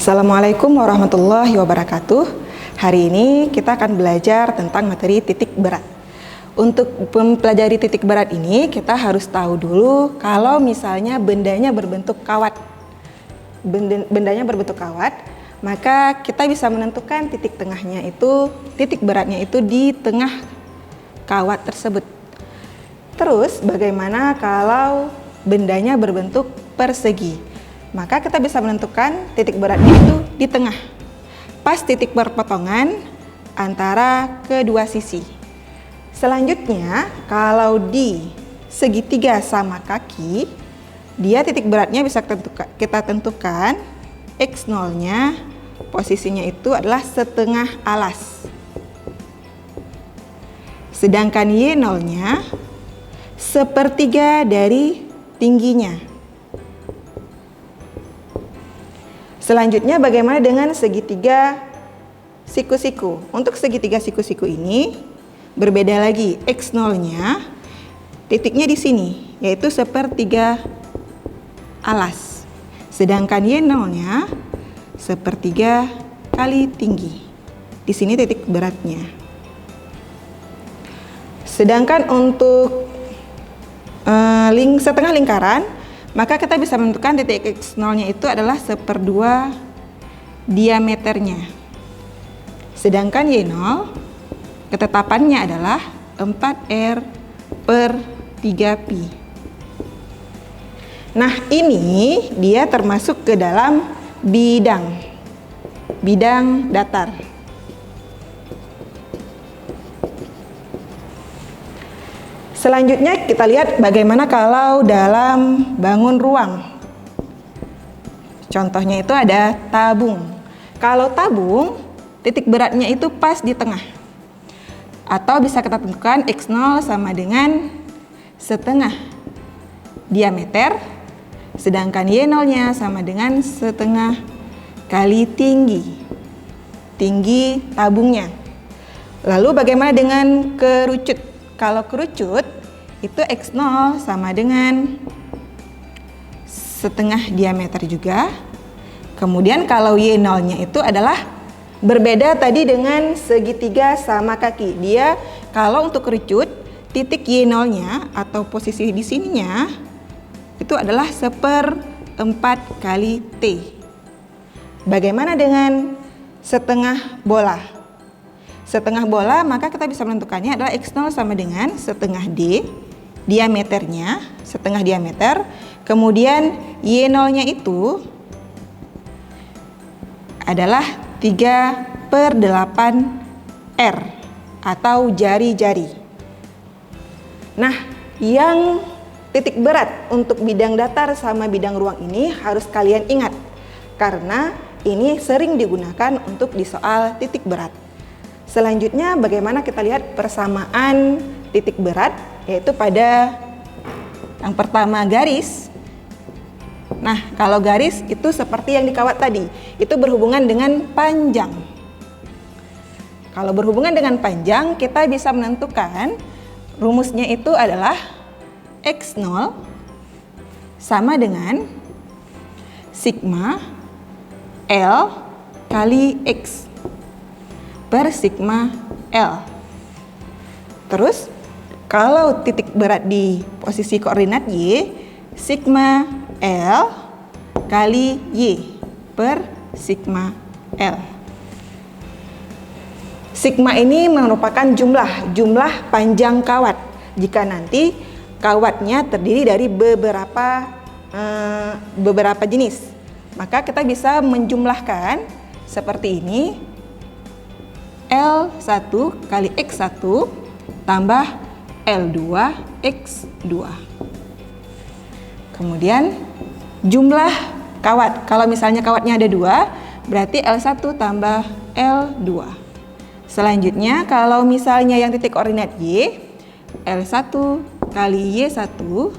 Assalamualaikum warahmatullahi wabarakatuh. Hari ini kita akan belajar tentang materi titik berat. Untuk mempelajari titik berat ini, kita harus tahu dulu kalau misalnya bendanya berbentuk kawat. Bendanya berbentuk kawat, maka kita bisa menentukan titik tengahnya itu, titik beratnya itu di tengah kawat tersebut. Terus bagaimana kalau bendanya berbentuk persegi? Maka kita bisa menentukan titik beratnya itu di tengah, pas titik perpotongan antara kedua sisi. Selanjutnya, kalau di segitiga sama kaki, dia titik beratnya bisa kita tentukan X0-nya, posisinya itu adalah setengah alas. Sedangkan Y0-nya sepertiga dari tingginya. Selanjutnya bagaimana dengan segitiga siku-siku? Untuk segitiga siku-siku ini berbeda lagi. X0-nya titiknya di sini, yaitu sepertiga alas. Sedangkan Y0-nya sepertiga kali tinggi. Di sini titik beratnya. Sedangkan untuk setengah lingkaran, maka kita bisa menentukan titik X0-nya itu adalah 1/2 diameternya. Sedangkan Y0 ketetapannya adalah 4R/3pi. Nah, ini dia termasuk ke dalam bidang datar. Selanjutnya kita lihat bagaimana kalau dalam bangun ruang. Contohnya itu ada tabung. Kalau tabung, titik beratnya itu pas di tengah. Atau bisa kita tentukan X0 sama dengan setengah diameter, sedangkan Y0-nya sama dengan setengah kali tinggi tabungnya. Lalu bagaimana dengan kerucut? Kalau kerucut itu X0 sama dengan setengah diameter juga. Kemudian kalau Y0-nya itu adalah berbeda tadi dengan segitiga sama kaki. Dia kalau untuk kerucut, titik Y0-nya atau posisi di sininya itu adalah 1/4 kali T. Bagaimana dengan setengah bola? Setengah bola, maka kita bisa menentukannya adalah X0 sama dengan setengah D, diameternya, setengah diameter. Kemudian Y0-nya itu adalah 3/8 R atau jari-jari. Nah, yang titik berat untuk bidang datar sama bidang ruang ini harus kalian ingat, karena ini sering digunakan untuk di soal titik berat. Selanjutnya bagaimana kita lihat persamaan titik berat, yaitu pada yang pertama garis. Nah, kalau garis itu seperti yang di kawat tadi, itu berhubungan dengan panjang. Kalau berhubungan dengan panjang, kita bisa menentukan rumusnya itu adalah X0 sama dengan sigma L kali X per sigma L. Terus kalau titik berat di posisi koordinat Y, sigma L kali Y per sigma L. Sigma ini merupakan jumlah panjang kawat. Jika nanti kawatnya terdiri dari beberapa jenis, maka kita bisa menjumlahkan seperti ini. L1 kali X1 tambah L2 X2. Kemudian jumlah kawat. Kalau misalnya kawatnya ada 2, berarti L1 tambah L2. Selanjutnya kalau misalnya yang titik koordinat Y, L1 kali Y1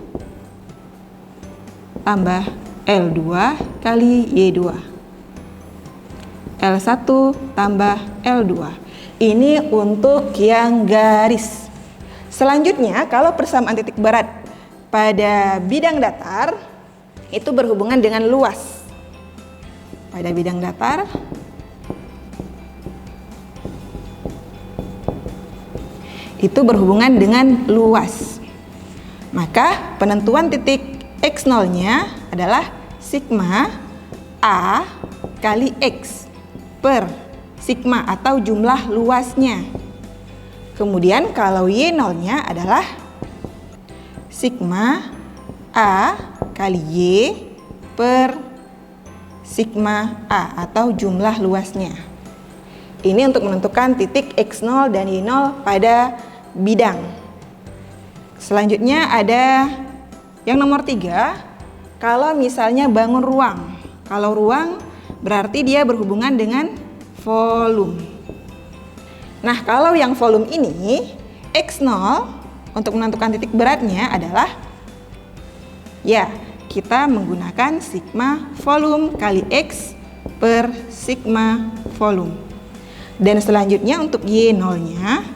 tambah L2 kali Y2. L1 tambah L2. Ini untuk yang garis. Selanjutnya, kalau persamaan titik berat pada bidang datar itu berhubungan dengan luas. pada bidang datar itu berhubungan dengan luas. Maka penentuan titik X0-nya adalah sigma A kali X per sigma atau jumlah luasnya. Kemudian kalau Y0-nya adalah sigma A kali Y per sigma A atau jumlah luasnya. Ini untuk menentukan titik X0 dan Y0 pada bidang. Selanjutnya ada yang nomor 3, kalau misalnya bangun ruang. Kalau ruang berarti dia berhubungan dengan volume. Nah, kalau yang volume ini, X0 untuk menentukan titik beratnya adalah, ya, kita menggunakan sigma volume kali X per sigma volume. Dan selanjutnya untuk Y0-nya,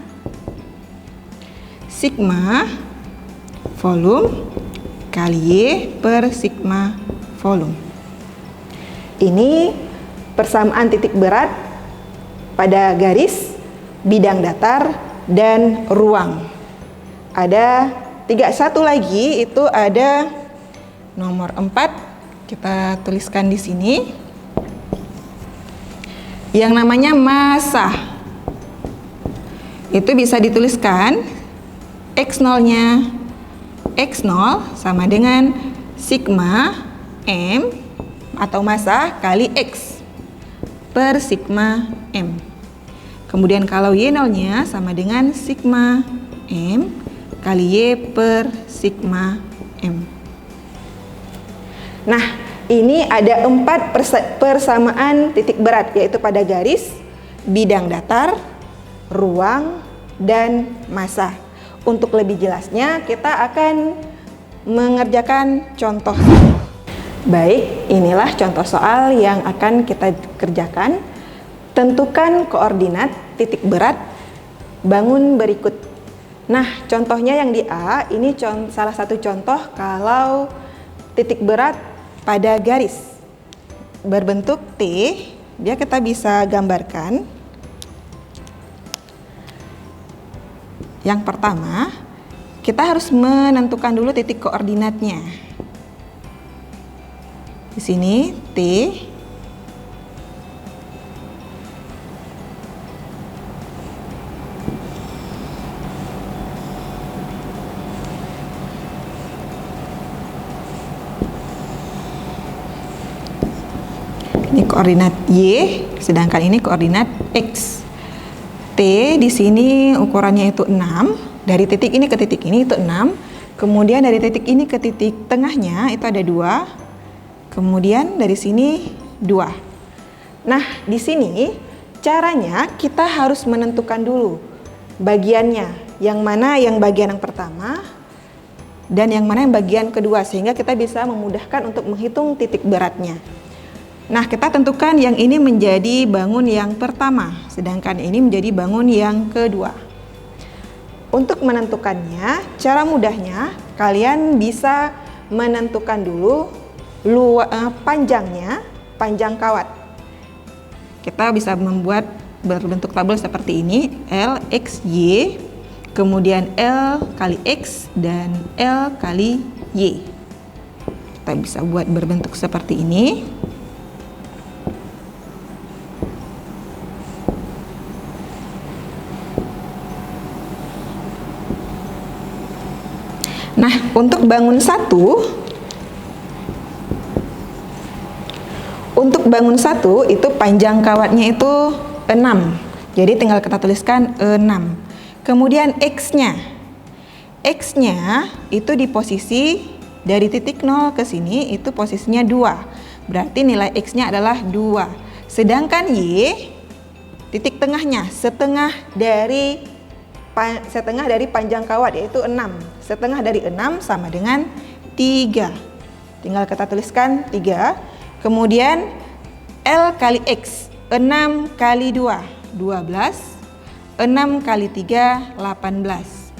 sigma volume kali Y per sigma volume. Ini persamaan titik berat pada garis, bidang datar, dan ruang. Ada satu lagi, itu ada nomor 4, kita tuliskan di sini, yang namanya massa. Itu bisa dituliskan X0-nya, X0 sama dengan sigma M atau massa kali X per sigma M. Kemudian kalau Y0-nya sama dengan sigma M kali Y per sigma M. Nah, ini ada 4 persamaan titik berat, yaitu pada garis, bidang datar, ruang, dan massa. Untuk lebih jelasnya, kita akan mengerjakan contoh. Baik, inilah contoh soal yang akan kita kerjakan. Tentukan koordinat titik berat bangun berikut. Nah, contohnya yang di A, ini salah satu contoh kalau titik berat pada garis berbentuk T, dia kita bisa gambarkan. Yang pertama, kita harus menentukan dulu titik koordinatnya. Di sini T. Ini koordinat Y, sedangkan ini koordinat X. T di sini ukurannya itu 6, dari titik ini ke titik ini itu 6, kemudian dari titik ini ke titik tengahnya itu ada 2, kemudian dari sini 2. Nah, di sini caranya kita harus menentukan dulu bagiannya, yang mana yang bagian yang pertama dan yang mana yang bagian kedua, sehingga kita bisa memudahkan untuk menghitung titik beratnya. Nah, kita tentukan yang ini menjadi bangun yang pertama, sedangkan ini menjadi bangun yang kedua. Untuk menentukannya, cara mudahnya kalian bisa menentukan dulu panjangnya, panjang kawat. Kita bisa membuat berbentuk tabel seperti ini, L, X, Y, kemudian L kali X dan L kali Y. Kita bisa buat berbentuk seperti ini. Nah, untuk bangun 1 itu panjang kawatnya itu 6. Jadi tinggal kita tuliskan 6. Kemudian X-nya itu di posisi dari titik 0 ke sini itu posisinya 2. Berarti nilai X-nya adalah 2. Sedangkan Y, titik tengahnya setengah dari panjang kawat, yaitu 6. Setengah dari 6 sama dengan 3. Tinggal kita tuliskan 3. Kemudian L kali X, 6 kali 2, 12. 6 kali 3, 18.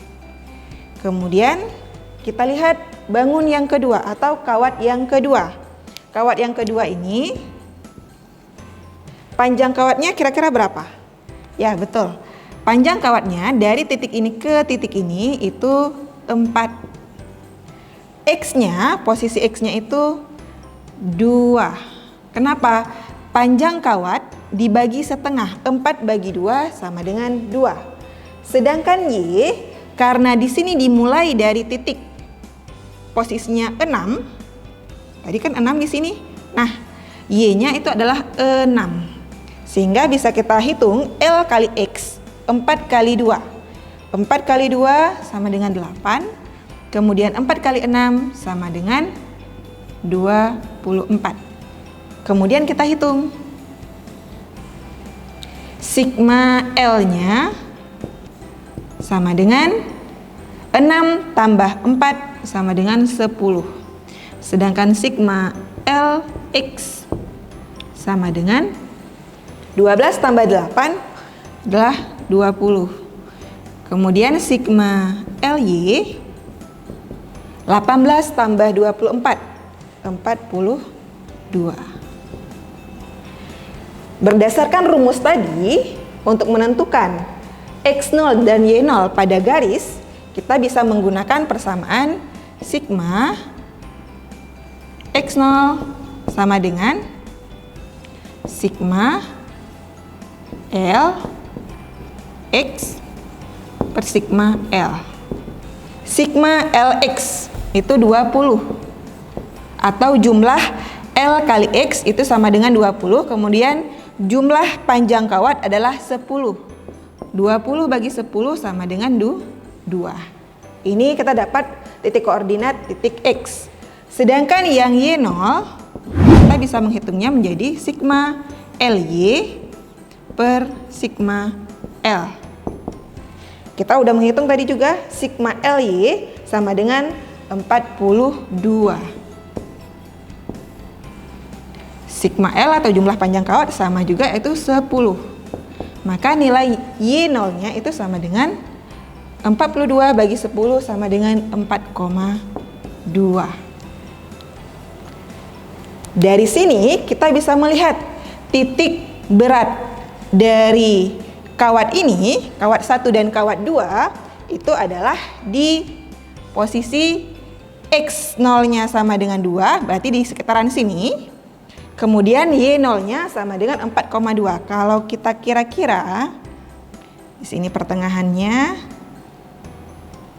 Kemudian kita lihat bangun yang kedua atau kawat yang kedua. Kawat yang kedua ini panjang kawatnya kira-kira berapa? Ya, betul. Panjang kawatnya dari titik ini ke titik ini itu 4. X-nya, posisi X-nya itu 2. Kenapa? Panjang kawat dibagi setengah, 4 bagi 2 sama dengan 2. Sedangkan Y, karena di sini dimulai dari titik posisinya 6, tadi kan 6 di sini. Nah, Y-nya itu adalah 6. Sehingga bisa kita hitung L kali X, 4 kali 2. 4 kali 2 sama dengan 8. Kemudian 4 kali 6 sama dengan 24. Kemudian kita hitung. Sigma L-nya sama dengan 6 tambah 4 sama dengan 10. Sedangkan sigma LX sama dengan 12 tambah 8 adalah 20. Kemudian sigma LY 18 tambah 24, 42. Berdasarkan rumus tadi, untuk menentukan X0 dan Y0 pada garis, kita bisa menggunakan persamaan sigma X0 sama dengan sigma L X per sigma L. Sigma LX itu 20, atau jumlah L kali X itu sama dengan 20, kemudian jumlah panjang kawat adalah 10. 20 bagi 10 sama dengan 2. Ini kita dapat titik koordinat titik X. Sedangkan yang Y0, kita bisa menghitungnya menjadi sigma LY per sigma L. Kita udah menghitung tadi juga, sigma LY sama dengan 42. Sigma L atau jumlah panjang kawat sama juga, itu 10. Maka nilai Y0-nya itu sama dengan 42 bagi 10 sama dengan 4,2. Dari sini kita bisa melihat titik berat dari kawat ini, kawat 1 dan kawat 2, itu adalah di posisi X0-nya sama dengan 2, berarti di sekitaran sini. Kemudian Y0-nya sama dengan 4,2. Kalau kita kira-kira di sini pertengahannya,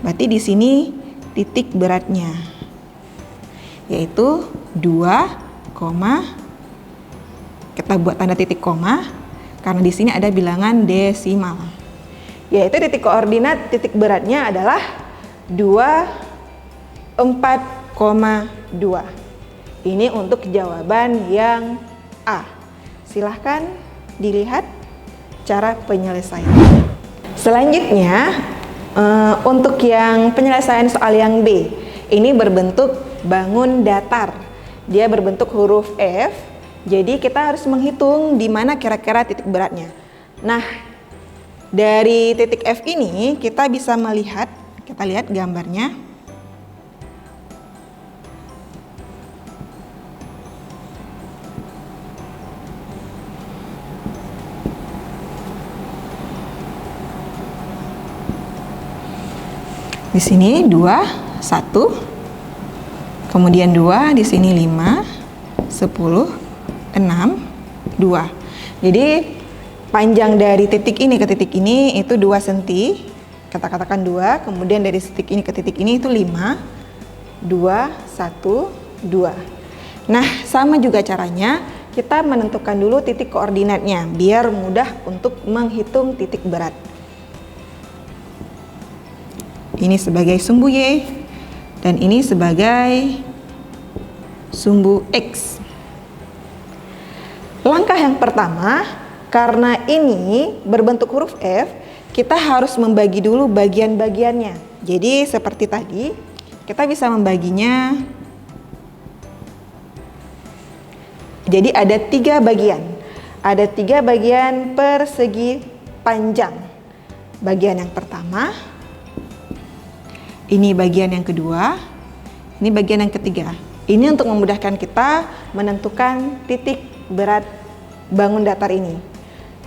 berarti di sini titik beratnya, yaitu 2, kita buat tanda titik koma karena di sini ada bilangan desimal. Yaitu titik koordinat titik beratnya adalah 4,2. Ini untuk jawaban yang A. Silahkan dilihat cara penyelesaian. Selanjutnya, untuk yang penyelesaian soal yang B, ini berbentuk bangun datar. Dia berbentuk huruf F. Jadi kita harus menghitung di mana kira-kira titik beratnya. Nah, dari titik F ini kita bisa melihat, kita lihat gambarnya. Di sini 2, 1. Kemudian 2, di sini 5, 10. 6, 2. Jadi panjang dari titik ini ke titik ini itu 2 cm. Kita katakan 2. Kemudian dari titik ini ke titik ini itu 5, 2, 1, 2. Nah, sama juga caranya. Kita menentukan dulu titik koordinatnya biar mudah untuk menghitung titik berat. Ini sebagai sumbu Y dan ini sebagai sumbu X. Langkah yang pertama, karena ini berbentuk huruf F, kita harus membagi dulu bagian-bagiannya. Jadi seperti tadi, kita bisa membaginya. Jadi ada 3 bagian. Ada 3 bagian persegi panjang. Bagian yang pertama, ini bagian yang kedua, ini bagian yang ketiga. Ini untuk memudahkan kita menentukan titik berat bangun datar ini.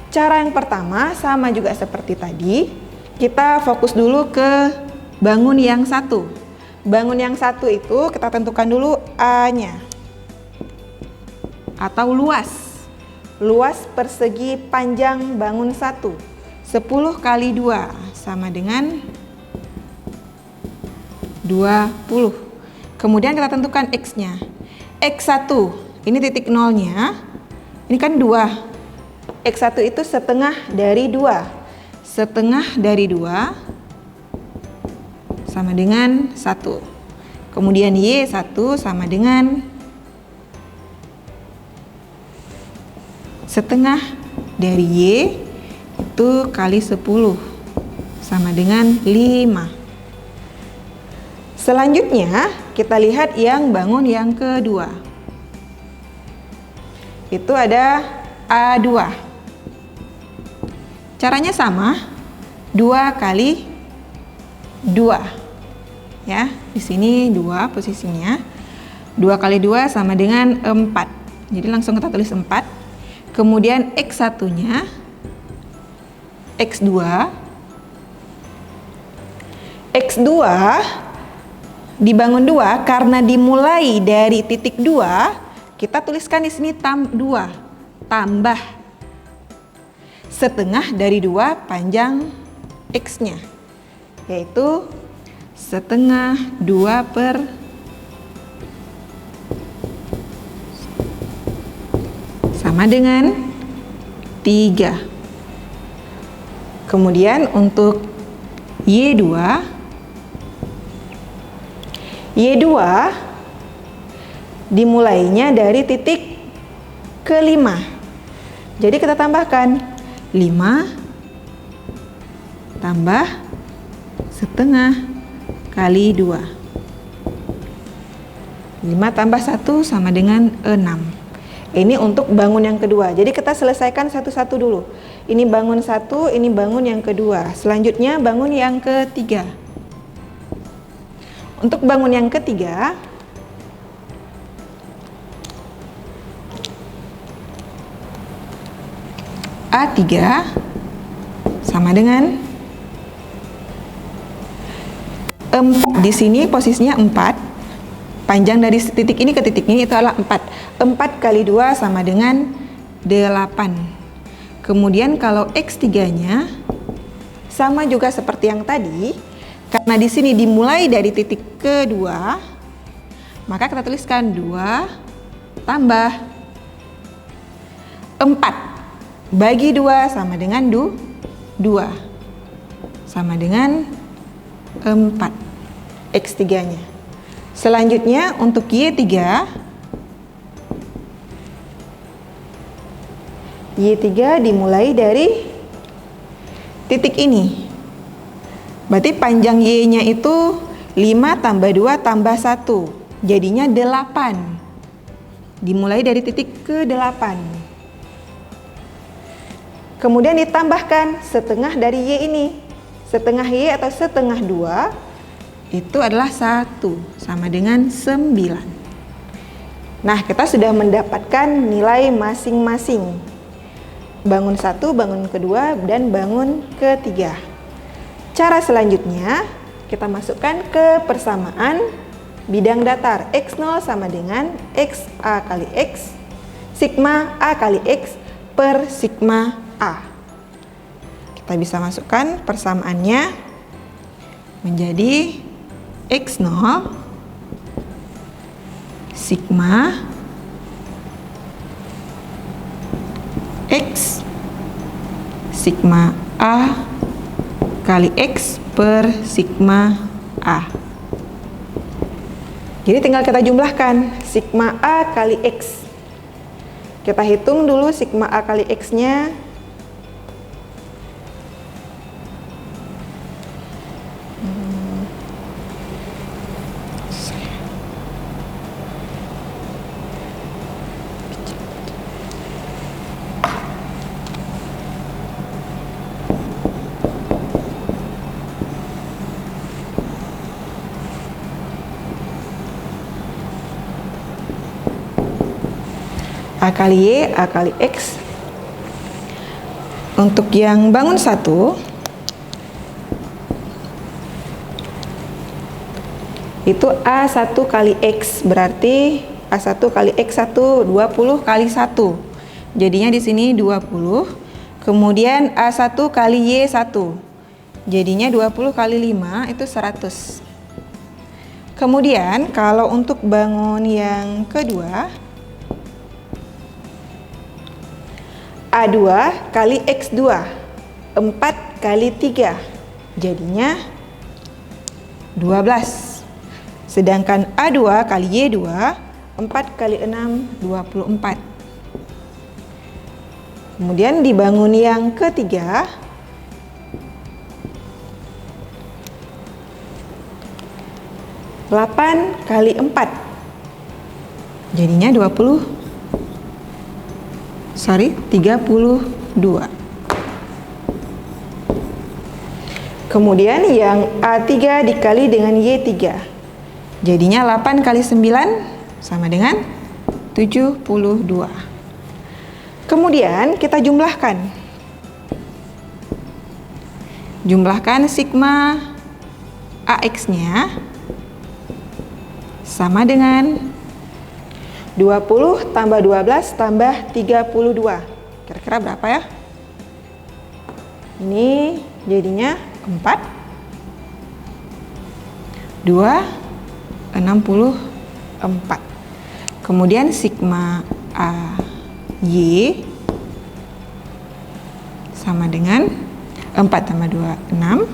Cara yang pertama sama juga seperti tadi, kita fokus dulu ke bangun yang satu. Bangun yang satu itu kita tentukan dulu A-nya atau luas. Luas persegi panjang bangun satu. 10 kali 2 sama dengan 20. Kemudian kita tentukan X-nya. X1, ini titik nolnya, ini kan 2. X1 itu setengah dari 2. Setengah dari 2 sama dengan 1. Kemudian Y1 sama dengan setengah dari Y itu kali 10 sama dengan 5. Selanjutnya kita lihat yang bangun yang kedua. Itu ada A2. Caranya sama, 2 kali 2. Ya, di sini 2 posisinya. 2 kali 2 sama dengan 4. Jadi langsung kita tulis 4. Kemudian X1-nya X2. X2 dibangun 2 karena dimulai dari titik 2, kita tuliskan di sini 2 tambah setengah dari 2 panjang X-nya, yaitu setengah 2 per sama dengan 3. Kemudian untuk Y2 dimulainya dari titik ke-5. Jadi kita tambahkan 5 tambah setengah kali 2. 5 tambah 1 sama dengan 6. Ini untuk bangun yang kedua. Jadi kita selesaikan satu-satu dulu. Ini bangun 1, ini bangun yang kedua. Selanjutnya bangun yang ketiga. Untuk bangun yang ketiga, A3 sama dengan 4. Di sini posisinya 4. Panjang dari titik ini ke titik ini itu adalah 4. 4 kali 2 sama dengan 8. Kemudian kalau X3-nya sama juga seperti yang tadi, karena di sini dimulai dari titik kedua, maka kita tuliskan 2 tambah 4 bagi 2 sama dengan 2 sama dengan 4 X3-nya. Selanjutnya untuk Y3 dimulai dari titik ini. Berarti panjang Y-nya itu 5 tambah 2 tambah 1. Jadinya 8. Dimulai dari titik ke-8. Kemudian ditambahkan setengah dari Y ini. Setengah Y atau setengah 2 itu adalah 1 sama dengan 9. Nah, kita sudah mendapatkan nilai masing-masing. Bangun 1, bangun kedua, dan bangun ketiga. Cara selanjutnya, kita masukkan ke persamaan bidang datar. X0 sama dengan XA kali X, sigma A kali X per sigma A. Kita bisa masukkan persamaannya menjadi X0 sigma X sigma A kali X per sigma A. Jadi tinggal kita jumlahkan sigma A kali X. Kita hitung dulu sigma A kali X-nya. A kali Y, A kali X Untuk yang bangun 1 itu A1 kali X, berarti A1 kali X1 20 kali 1. Jadinya di sini 20. Kemudian A1 kali Y1. Jadinya 20 kali 5 itu 100. Kemudian kalau untuk bangun yang kedua, A2 kali X2 4 kali 3 jadinya 12. Sedangkan A2 kali Y2 4 kali 6 24. Kemudian dibangun yang ketiga, delapan kali 4 jadinya 32. Kemudian yang A3 dikali dengan Y3 jadinya 8 kali 9 sama dengan 72. Kemudian kita jumlahkan. Jumlahkan sigma AX-nya sama dengan 20 tambah 12 tambah 32. Kira-kira berapa ya? Ini jadinya 4 2 64. Kemudian sigma AY sama dengan 4 tambah 2 6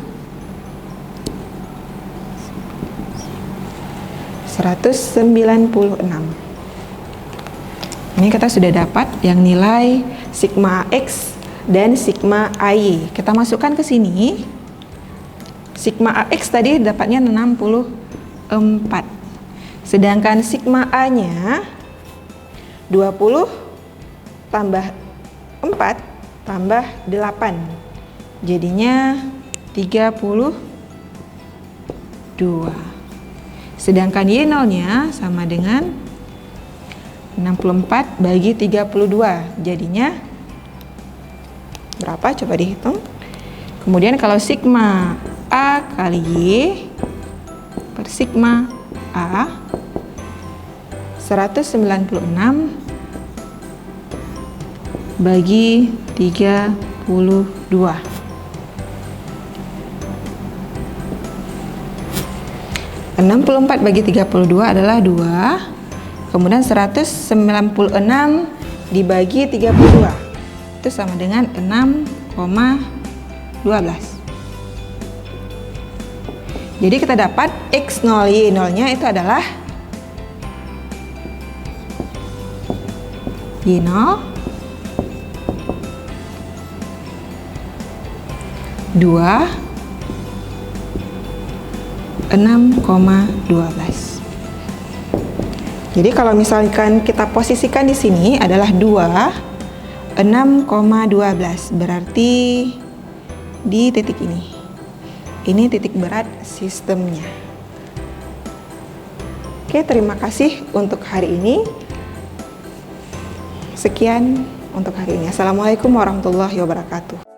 196. Ini kita sudah dapat yang nilai sigma X dan sigma AY. Kita masukkan ke sini. Sigma AX tadi dapatnya 64. Sedangkan sigma A-nya 20 tambah 4 tambah 8. Jadinya 32. Sedangkan Y0-nya sama dengan 64 bagi 32. Jadinya berapa? Coba dihitung. Kemudian kalau sigma A kali Y per sigma A 196 bagi 32. 64 bagi 32 adalah 2. Kemudian 196 dibagi 32. Itu sama dengan 6,12. Jadi kita dapat X0 Y0-nya itu adalah Y0 2 6,12. Jadi kalau misalkan kita posisikan di sini adalah 2 6,12, berarti di titik ini. Ini titik berat sistemnya. Oke, terima kasih untuk hari ini. Sekian untuk hari ini. Assalamualaikum warahmatullahi wabarakatuh.